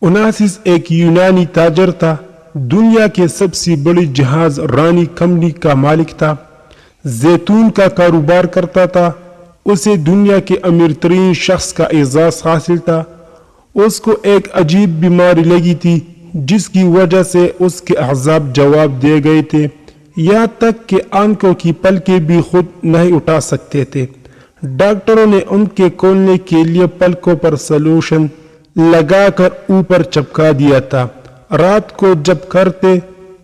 اوناسس ایک یونانی تاجر تھا، دنیا کے سب سے بڑی جہاز رانی کمپنی کا مالک تھا، زیتون کا کاروبار کرتا تھا، اسے دنیا کے امیر ترین شخص کا اعزاز حاصل تھا۔ اس کو ایک عجیب بیماری لگی تھی جس کی وجہ سے اس کے اعصاب جواب دے گئے تھے، یہاں تک کہ آنکھوں کی پلکیں بھی خود نہیں اٹھا سکتے تھے۔ ڈاکٹروں نے ان کے کھولنے کے لیے پلکوں پر سلوشن لگا کر اوپر چپکا دیا تھا، رات کو جب کرتے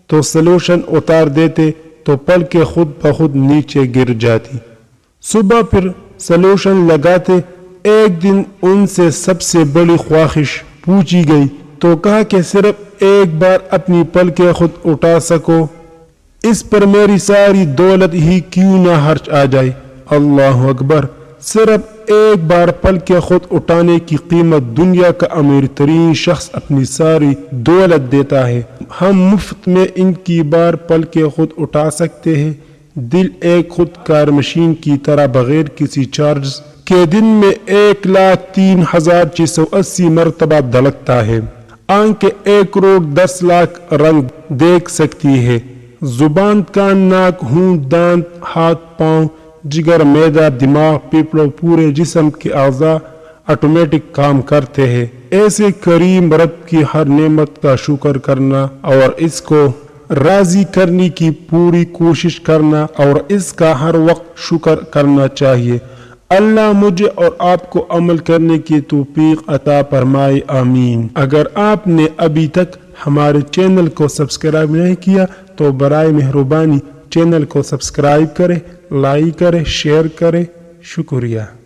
تو سلوشن اتار دیتے تو پلکیں خود بخود نیچے گر جاتی، صبح پھر سلوشن لگاتے۔ ایک دن ان سے سب سے بڑی خواہش پوچھی گئی تو کہا کہ صرف ایک بار اپنی پلکیں خود اٹھا سکو، اس پر میری ساری دولت ہی کیوں نہ خرچ آ جائے۔ اللہ اکبر! صرف ایک بار پلکیں خود اٹھانے کی قیمت دنیا کا امیر ترین شخص اپنی ساری دولت دیتا ہے۔ ہم مفت میں ان کی بار پلکیں خود اٹھا سکتے ہیں۔ دل ایک خود کار مشین کی طرح بغیر کسی چارج کے دن میں 1,03,680 مرتبہ دھڑکتا ہے۔ آنکھیں 1,10,00,000 رنگ دیکھ سکتی ہے۔ زبان، کان، ناک، ہونٹ، دانت، ہاتھ، پاؤں، جگر، معدہ، دماغ، پھیپھڑے، پورے جسم کے اعضاء آٹومیٹک کام کرتے ہیں۔ ایسے کریم رب کی ہر نعمت کا شکر کرنا اور اس کو راضی کرنے کی پوری کوشش کرنا اور اس کا ہر وقت شکر کرنا چاہیے۔ اللہ مجھے اور آپ کو عمل کرنے کی توفیق عطا فرمائے، آمین۔ اگر آپ نے ابھی تک ہمارے چینل کو سبسکرائب نہیں کیا تو برائے مہربانی چینل کو سبسکرائب کریں، لائک کریں، شیئر کریں۔ شکریہ۔